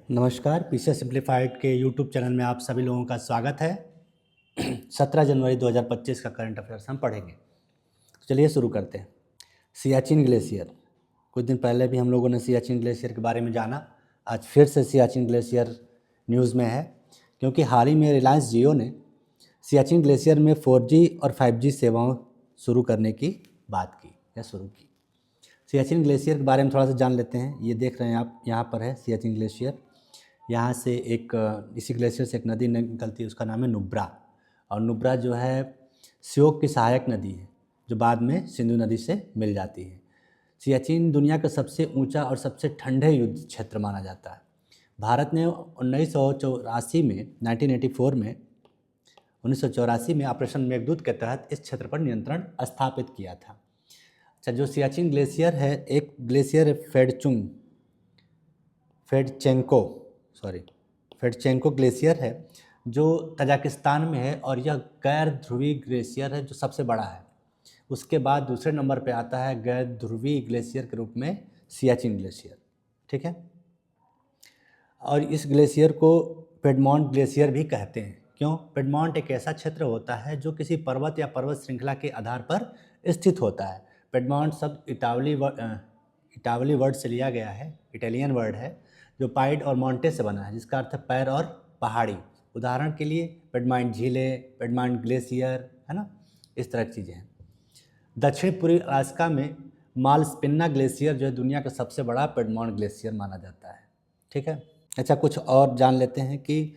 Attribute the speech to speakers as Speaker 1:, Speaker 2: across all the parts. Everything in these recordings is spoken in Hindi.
Speaker 1: नमस्कार, पीसे सिंप्लीफाइड के यूट्यूब चैनल में आप सभी लोगों का स्वागत है। 17 जनवरी 2025 का करंट अफेयर्स हम पढ़ेंगे। चलिए शुरू करते हैं। सियाचिन ग्लेशियर, कुछ दिन पहले भी हम लोगों ने सियाचिन ग्लेशियर के बारे में जाना। आज फिर से सियाचिन ग्लेशियर न्यूज़ में है, क्योंकि हाल ही में रिलायंस जियो ने सियाचिन ग्लेशियर में 4G और 5G सेवाओं शुरू करने की बात की या शुरू की। सियाचिन ग्लेशियर के बारे में थोड़ा सा जान लेते हैं। ये देख रहे हैं आप, यहाँ पर है सियाचिन ग्लेशियर। यहाँ से इसी ग्लेशियर से एक नदी निकलती है, उसका नाम है नुब्रा। और नुब्रा जो है श्योक की सहायक नदी है, जो बाद में सिंधु नदी से मिल जाती है। सियाचिन दुनिया का सबसे ऊंचा और सबसे ठंडे युद्ध क्षेत्र माना जाता है। भारत ने 1984 में 1984 में ऑपरेशन मेघदूत के तहत इस क्षेत्र पर नियंत्रण स्थापित किया था। अच्छा, जो सियाचिन ग्लेशियर है, एक ग्लेशियर फेडचेंको ग्लेशियर है, जो तजाकिस्तान में है, और यह गैर ध्रुवीय ग्लेशियर है जो सबसे बड़ा है। उसके बाद दूसरे नंबर पे आता है गैर ध्रुवीय ग्लेशियर के रूप में सियाचिन ग्लेशियर। ठीक है, और इस ग्लेशियर को पेडमॉन्ट ग्लेशियर भी कहते हैं। क्यों? पेडमॉन्ट एक ऐसा क्षेत्र होता है जो किसी पर्वत या पर्वत श्रृंखला के आधार पर स्थित होता है। पेडमॉन्ट शब्द इटावली वर्ड से लिया गया है, इटालियन वर्ड है, जो पाइड और मॉन्टे से बना है, जिसका अर्थ है पैर और पहाड़ी। उदाहरण के लिए पेडमॉन्ट झीलें, पेडमॉन्ट ग्लेशियर, है ना, इस तरह की चीज़ें हैं। दक्षिण पूर्वी अलास्का में मालस्पिन्ना ग्लेशियर जो है दुनिया का सबसे बड़ा पेडमॉन्ट ग्लेशियर माना जाता है। ठीक है। अच्छा, कुछ और जान लेते हैं कि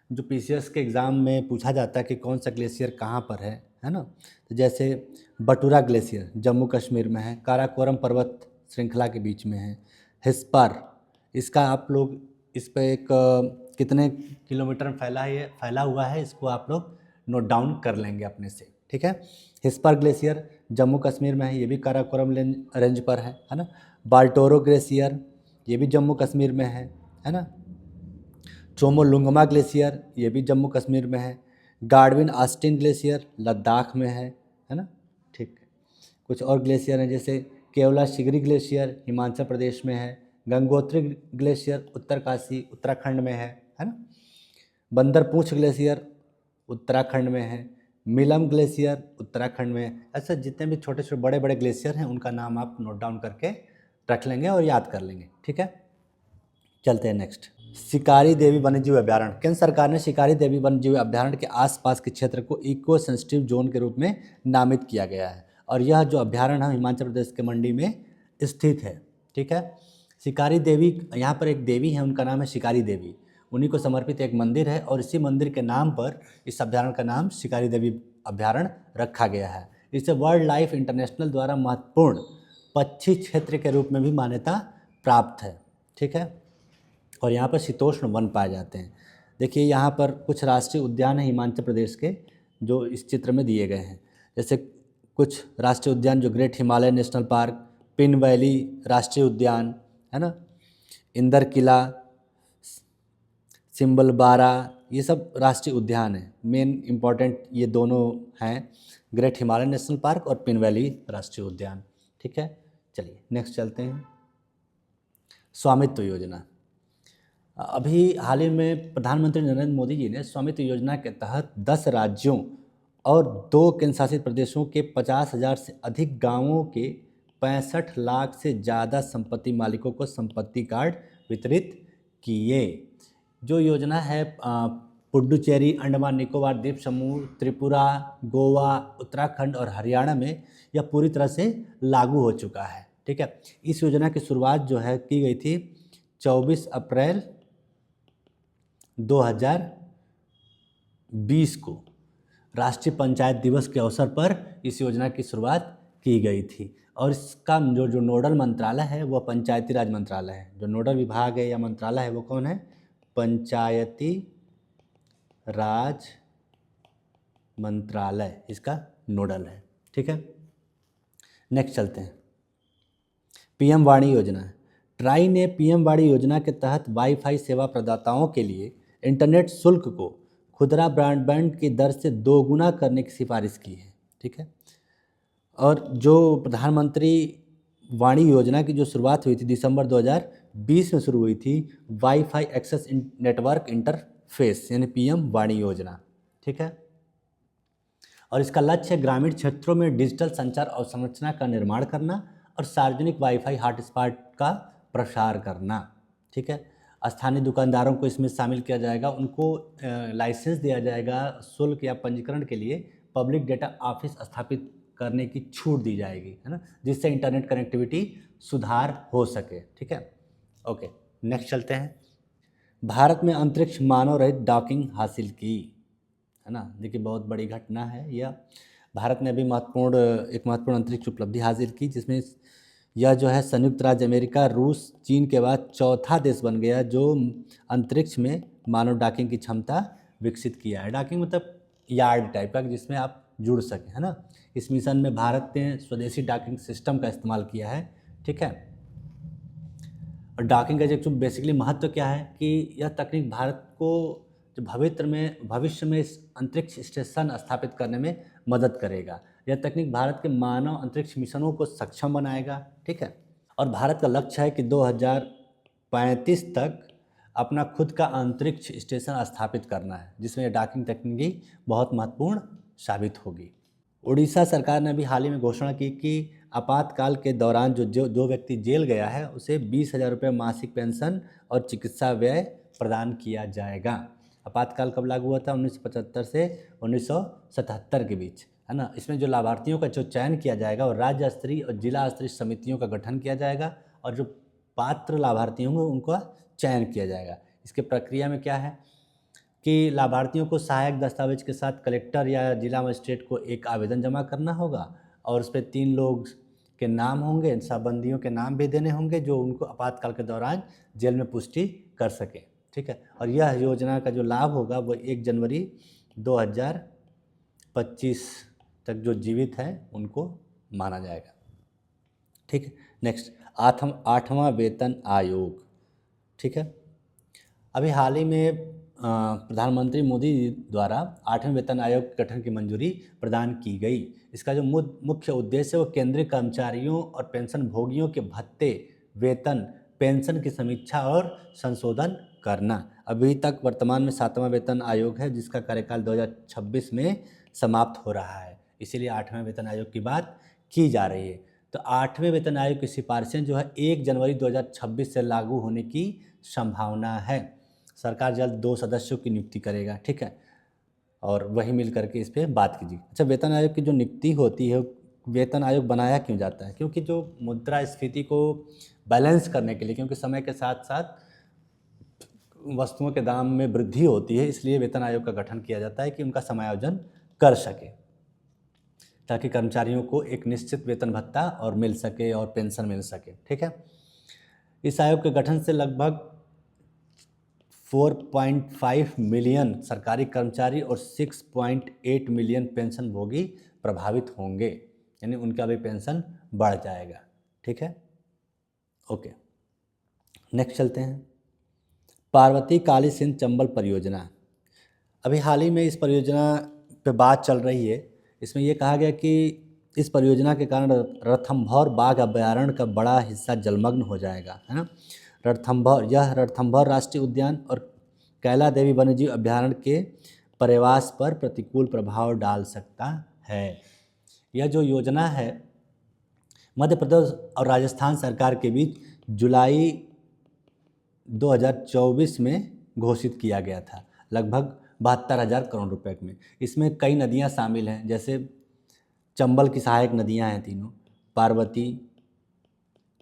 Speaker 1: जो PCS के एग्ज़ाम में पूछा जाता है कि कौन सा ग्लेशियर कहाँ पर है ना। तो जैसे बटुरा ग्लेशियर जम्मू कश्मीर में है, काराकोरम पर्वत श्रृंखला के बीच में है। हिस्पर, इसका आप लोग इस पर एक कितने किलोमीटर में फैला हुआ है, इसको आप लोग नोट डाउन कर लेंगे अपने से। ठीक है। हिस्पर ग्लेशियर जम्मू कश्मीर में है, ये भी काराकोरम रेंज पर है ना। बाल्टोरो ग्लेशियर, ये भी जम्मू कश्मीर में है ना। चोमोलुंगमा ग्लेशियर, ये भी जम्मू कश्मीर में है। गार्डविन ऑस्टिन ग्लेशियर लद्दाख में है ना। ठीक, कुछ और ग्लेशियर हैं, जैसे केवला शिगरी ग्लेशियर हिमाचल प्रदेश में है। गंगोत्री ग्लेशियर उत्तरकाशी उत्तराखंड में है ना। बंदरपूंछ ग्लेशियर उत्तराखंड में है। मिलम ग्लेशियर उत्तराखंड में है। ऐसे जितने भी छोटे छोटे बड़े बड़े ग्लेशियर हैं, उनका नाम आप नोट डाउन करके रख लेंगे और याद कर लेंगे। ठीक है, चलते हैं नेक्स्ट। शिकारी देवी वन्यजीव अभ्यारण्य। केंद्र सरकार ने शिकारी देवी वन्यजीव अभ्यारण्य के आसपास के क्षेत्र को इको सेंसिटिव जोन के रूप में नामित किया गया है, और यह जो अभ्यारण्य है हिमाचल प्रदेश के मंडी में स्थित है। ठीक है। शिकारी देवी, यहाँ पर एक देवी है, उनका नाम है शिकारी देवी। उन्हीं को समर्पित एक मंदिर है, और इसी मंदिर के नाम पर इस अभ्यारण्य का नाम शिकारी देवी अभ्यारण्य रखा गया है। इसे वर्ल्ड लाइफ इंटरनेशनल द्वारा महत्वपूर्ण पक्षी क्षेत्र के रूप में भी मान्यता प्राप्त है। ठीक है, और यहाँ पर शीतोष्ण वन पाए जाते हैं। देखिए, यहाँ पर कुछ राष्ट्रीय उद्यान हैं हिमाचल प्रदेश के, जो इस चित्र में दिए गए हैं। जैसे कुछ राष्ट्रीय उद्यान जो great Himalaya national park, pin valley राष्ट्रीय उद्यान, है ना, इंदर किला, सिम्बलबारा, ये सब राष्ट्रीय उद्यान हैं। मेन इम्पॉर्टेंट ये दोनों हैं, ग्रेट हिमालय नेशनल पार्क और पिन वैली राष्ट्रीय उद्यान। ठीक है, चलिए नेक्स्ट चलते हैं। स्वामित्व योजना। अभी हाल ही में प्रधानमंत्री नरेंद्र मोदी जी ने स्वामित्व योजना के तहत 10 राज्यों और 2 केंद्र शासित प्रदेशों के 50,000 से अधिक गांवों के 65 लाख से ज़्यादा संपत्ति मालिकों को संपत्ति कार्ड वितरित किए। जो योजना है पुडुचेरी, अंडमान निकोबार द्वीप समूह, त्रिपुरा, गोवा, उत्तराखंड और हरियाणा में यह पूरी तरह से लागू हो चुका है। ठीक है। इस योजना की शुरुआत जो है की गई थी 24 अप्रैल 2020 को राष्ट्रीय पंचायत दिवस के अवसर पर इस योजना की शुरुआत की गई थी। और इसका जो नोडल मंत्रालय है वह पंचायती राज मंत्रालय है। जो नोडल विभाग है या मंत्रालय है वो कौन है? पंचायती राज मंत्रालय इसका नोडल है। ठीक है, नेक्स्ट चलते हैं। PM वाणी योजना। ट्राई ने PM वाणी योजना के तहत वाईफाई सेवा प्रदाताओं के लिए इंटरनेट शुल्क को खुदरा ब्रॉडबैंड की दर से 2 गुना करने की सिफारिश की है। ठीक है, और जो प्रधानमंत्री वाणी योजना की जो शुरुआत हुई थी दिसंबर 20 में शुरू हुई थी वाईफाई एक्सेस नेटवर्क इंटरफेस यानी पीएम वाणी योजना, ठीक है। और इसका लक्ष्य है ग्रामीण क्षेत्रों में डिजिटल संचार अवसंरचना का निर्माण करना और सार्वजनिक वाईफाई हॉटस्पॉट का प्रसार करना, ठीक है। स्थानीय दुकानदारों को इसमें शामिल किया जाएगा, उनको लाइसेंस दिया जाएगा, शुल्क या पंजीकरण के लिए पब्लिक डेटा ऑफिस स्थापित करने की छूट दी जाएगी, है ना, जिससे इंटरनेट कनेक्टिविटी सुधार हो सके, ठीक है। ओके, नेक्स्ट चलते हैं। भारत में अंतरिक्ष मानव रहित डॉकिंग हासिल की, है ना। देखिए बहुत बड़ी घटना है यह। भारत ने अभी एक महत्वपूर्ण अंतरिक्ष उपलब्धि हासिल की, जिसमें यह जो है संयुक्त राज्य अमेरिका, रूस, चीन के बाद चौथा देश बन गया जो अंतरिक्ष में मानव डॉकिंग की क्षमता विकसित किया है। डॉकिंग मतलब यार्ड टाइप का, जिसमें आप जुड़ सकें, है ना। इस मिशन में भारत ने स्वदेशी डॉकिंग सिस्टम का इस्तेमाल किया है, ठीक है। और डॉकिंग का जो बेसिकली महत्व क्या है कि यह तकनीक भारत को जो भविष्य में इस अंतरिक्ष स्टेशन स्थापित करने में मदद करेगा। यह तकनीक भारत के मानव अंतरिक्ष मिशनों को सक्षम बनाएगा, ठीक है। और भारत का लक्ष्य है कि 2035 तक अपना खुद का अंतरिक्ष स्टेशन स्थापित करना है, जिसमें यह डॉकिंग तकनीक बहुत महत्वपूर्ण साबित होगी। उड़ीसा सरकार ने अभी हाल ही में घोषणा की कि आपातकाल के दौरान जो व्यक्ति जेल गया है उसे 20,000 रुपये मासिक पेंशन और चिकित्सा व्यय प्रदान किया जाएगा। आपातकाल कब लागू हुआ था? 1975 से 1977 के बीच, है ना। इसमें जो लाभार्थियों का जो चयन किया जाएगा और राज्य स्तरीय और जिला स्तरीय समितियों का गठन किया जाएगा और जो पात्र लाभार्थी होंगे उनका चयन किया जाएगा। इसके प्रक्रिया में क्या है कि लाभार्थियों को सहायक दस्तावेज के साथ कलेक्टर या जिला मजिस्ट्रेट को एक आवेदन जमा करना होगा और उस पर 3 लोग के नाम होंगे, संबंधियों के नाम भी देने होंगे जो उनको आपातकाल के दौरान जेल में पुष्टि कर सके, ठीक है। और यह योजना का जो लाभ होगा वो 1 जनवरी 2025 तक जो जीवित हैं उनको माना जाएगा, ठीक है। नेक्स्ट, 8वां वेतन आयोग, ठीक है। अभी हाल ही में प्रधानमंत्री मोदी द्वारा 8वें वेतन आयोग के गठन की मंजूरी प्रदान की गई। इसका जो मुख्य उद्देश्य है वो केंद्रीय कर्मचारियों और पेंशन भोगियों के भत्ते, वेतन, पेंशन की समीक्षा और संशोधन करना। अभी तक वर्तमान में 7वां वेतन आयोग है जिसका कार्यकाल 2026 में समाप्त हो रहा है, इसीलिए 8वें वेतन आयोग की बात की जा रही है। तो 8वें वेतन आयोग की सिफारिशें जो है 1 जनवरी 2026 से लागू होने की संभावना है। सरकार जल्द 2 सदस्यों की नियुक्ति करेगा, ठीक है, और वही मिल करके इस पर बात कीजिए। अच्छा, वेतन आयोग की जो नियुक्ति होती है, वेतन आयोग बनाया क्यों जाता है? क्योंकि जो मुद्रास्फीति को बैलेंस करने के लिए, क्योंकि समय के साथ साथ वस्तुओं के दाम में वृद्धि होती है, इसलिए वेतन आयोग का गठन किया जाता है कि उनका समायोजन कर सके, ताकि कर्मचारियों को एक निश्चित वेतन भत्ता और मिल सके और पेंशन मिल सके, ठीक है। इस आयोग के गठन से लगभग 4.5 मिलियन सरकारी कर्मचारी और 6.8 मिलियन पेंशन भोगी प्रभावित होंगे, यानी उनका भी पेंशन बढ़ जाएगा, ठीक है। ओके, नेक्स्ट चलते हैं। पार्वती काली सिंध चंबल परियोजना, अभी हाल ही में इस परियोजना पे बात चल रही है। इसमें ये कहा गया कि इस परियोजना के कारण रणथंभौर बाघ अभयारण्य का बड़ा हिस्सा जलमग्न हो जाएगा, है ना। रणथंभौर राष्ट्रीय उद्यान और कैला देवी वन्यजीव अभयारण्य के पर्यावरण पर प्रतिकूल प्रभाव डाल सकता है। यह जो योजना है मध्य प्रदेश और राजस्थान सरकार के बीच जुलाई 2024 में घोषित किया गया था, लगभग 72,000 करोड़ रुपए में। इसमें कई नदियां शामिल हैं, जैसे चंबल की सहायक नदियां हैं तीनों, पार्वती,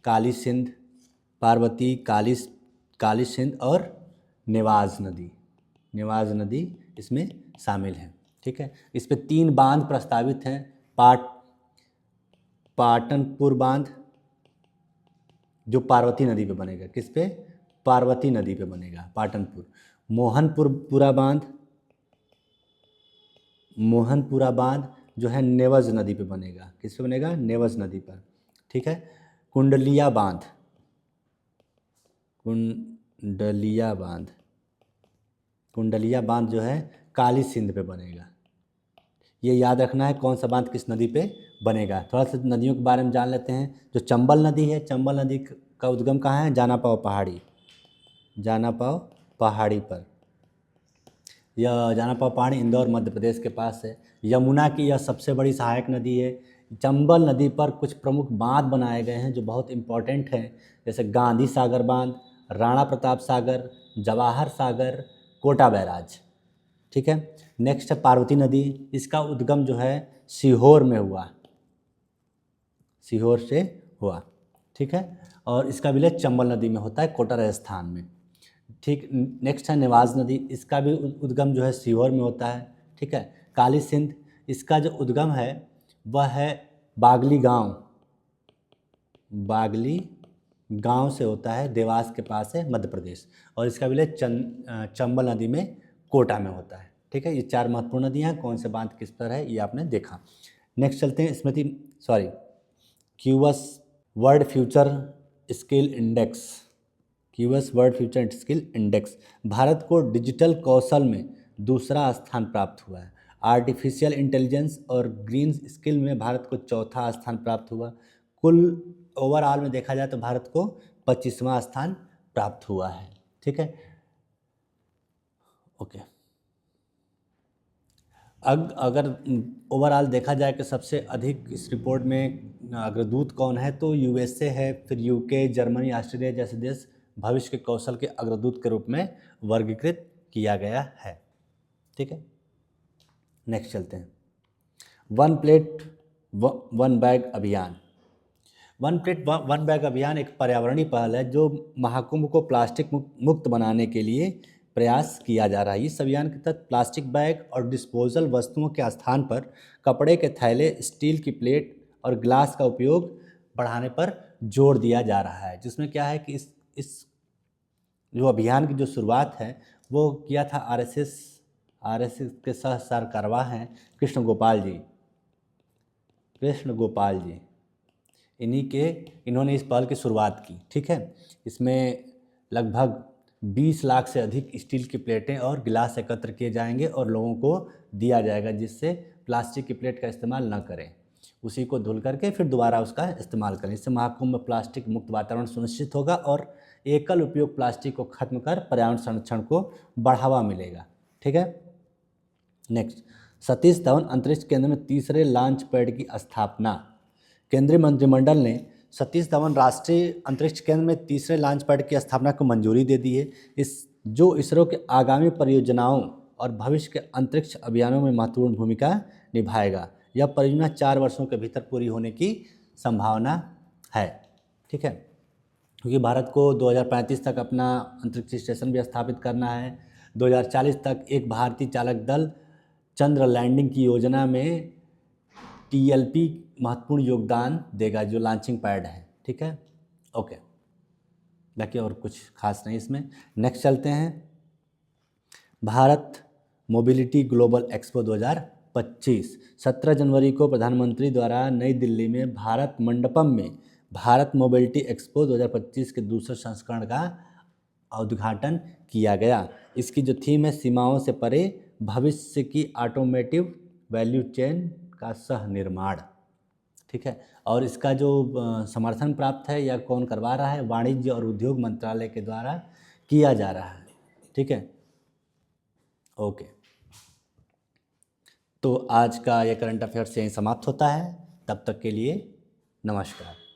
Speaker 1: काली सिंध, पार्वती, काली सिंध और नेवाज नदी इसमें शामिल है, ठीक है। इस पे 3 बांध प्रस्तावित हैं। पाटनपुर बांध जो पार्वती नदी पे बनेगा, किस पे? पार्वती नदी पे बनेगा, पाटनपुर। मोहनपुरा बांध जो है नेवज नदी पे बनेगा, किस पे बनेगा? नेवज नदी पर, ठीक है। कुंडलिया बांध जो है काली सिंध पे बनेगा। ये याद रखना है कौन सा बांध किस नदी पे बनेगा। थोड़ा सा नदियों के बारे में जान लेते हैं। जो चंबल नदी है, चंबल नदी का उद्गम कहाँ है? जानापाव पहाड़ी, जानापाव पहाड़ी पर। यह जानापाव पहाड़ी इंदौर मध्य प्रदेश के पास है। यमुना की यह सबसे बड़ी सहायक नदी है। चंबल नदी पर कुछ प्रमुख बांध बनाए गए हैं जो बहुत इम्पोर्टेंट हैं, जैसे गांधी सागर बांध, राणा प्रताप सागर, जवाहर सागर, कोटा बैराज। ठीक है। नेक्स्ट है पार्वती नदी। इसका उद्गम जो है सीहोर में हुआ, सीहोर से हुआ। ठीक है। और इसका विलय चंबल नदी में होता है, कोटा राजस्थान में। ठीक। नेक्स्ट है नेवाज नदी। इसका भी उद्गम जो है सीहोर में होता है। ठीक है। काली सिंध, इसका जो उद्गम है वह है बागली गांव, बागली गांव से होता है, देवास के पास है, मध्य प्रदेश। और इसका विलय चंबल नदी में, कोटा में होता है। ठीक है। ये 4 महत्वपूर्ण नदियाँ हैं। कौन से बांध किस पर है ये आपने देखा। नेक्स्ट चलते हैं QS world future skill index. QS world future skill index, Bharat को डिजिटल कौशल में दूसरा स्थान प्राप्त हुआ है। आर्टिफिशियल इंटेलिजेंस और ग्रीन स्किल में भारत को चौथा स्थान प्राप्त हुआ। कुल ओवरऑल में देखा जाए तो भारत को 25वां स्थान प्राप्त हुआ है। ठीक है। ओके। अगर ओवरऑल देखा जाए कि सबसे अधिक इस रिपोर्ट में अग्रदूत कौन है, तो यूएसए है, फिर यूके, जर्मनी, ऑस्ट्रेलिया जैसे देश भविष्य के कौशल के अग्रदूत के रूप में वर्गीकृत किया गया है। ठीक है। नेक्स्ट चलते हैं, वन प्लेट वन बैग अभियान। वन प्लेट वन बैग अभियान एक पर्यावरणीय पहल है जो महाकुंभ को प्लास्टिक मुक्त बनाने के लिए प्रयास किया जा रहा है। इस अभियान के तहत प्लास्टिक बैग और डिस्पोजल वस्तुओं के स्थान पर कपड़े के थैले, स्टील की प्लेट और ग्लास का उपयोग बढ़ाने पर जोर दिया जा रहा है। जिसमें क्या है कि इस जो अभियान की जो शुरुआत है वो किया था आरएसएस के सह सरकारवाह हैं कृष्ण गोपाल जी। इन्होंने इस पहल की शुरुआत की। ठीक है। इसमें लगभग 20 लाख से अधिक स्टील की प्लेटें और गिलास एकत्र किए जाएंगे और लोगों को दिया जाएगा, जिससे प्लास्टिक की प्लेट का इस्तेमाल न करें, उसी को धुल करके फिर दोबारा उसका इस्तेमाल करें। इससे महाकुंभ में प्लास्टिक मुक्त वातावरण सुनिश्चित होगा और एकल उपयोग प्लास्टिक को खत्म कर पर्यावरण संरक्षण को बढ़ावा मिलेगा। ठीक है। नेक्स्ट, सतीश धवन अंतरिक्ष केंद्र में तीसरे लॉन्च पैड की स्थापना। केंद्रीय मंत्रिमंडल ने सतीश धवन राष्ट्रीय अंतरिक्ष केंद्र में तीसरे लॉन्च पैड की स्थापना को मंजूरी दे दी है। जो इसरो के आगामी परियोजनाओं और भविष्य के अंतरिक्ष अभियानों में महत्वपूर्ण भूमिका निभाएगा। यह परियोजना 4 वर्षों के भीतर पूरी होने की संभावना है। ठीक है। क्योंकि भारत को 2035 तक अपना अंतरिक्ष स्टेशन भी स्थापित करना है। 2040 तक एक भारतीय चालक दल चंद्र लैंडिंग की योजना में टीएलपी महत्वपूर्ण योगदान देगा, जो लॉन्चिंग पैड है। ठीक है। ओके, बाकी और कुछ खास नहीं इसमें। नेक्स्ट चलते हैं, भारत मोबिलिटी ग्लोबल एक्सपो 2025। 17 जनवरी को प्रधानमंत्री द्वारा नई दिल्ली में भारत मंडपम में भारत मोबिलिटी एक्सपो 2025 के दूसरे संस्करण का उद्घाटन किया गया। इसकी जो थीम है, सीमाओं से परे भविष्य की ऑटोमेटिव वैल्यू चेन का सह निर्माण। ठीक है। और इसका जो समर्थन प्राप्त है या कौन करवा रहा है, वाणिज्य और उद्योग मंत्रालय के द्वारा किया जा रहा है। ठीक है। ओके, तो आज का ये करंट अफेयर्स यहीं समाप्त होता है। तब तक के लिए नमस्कार।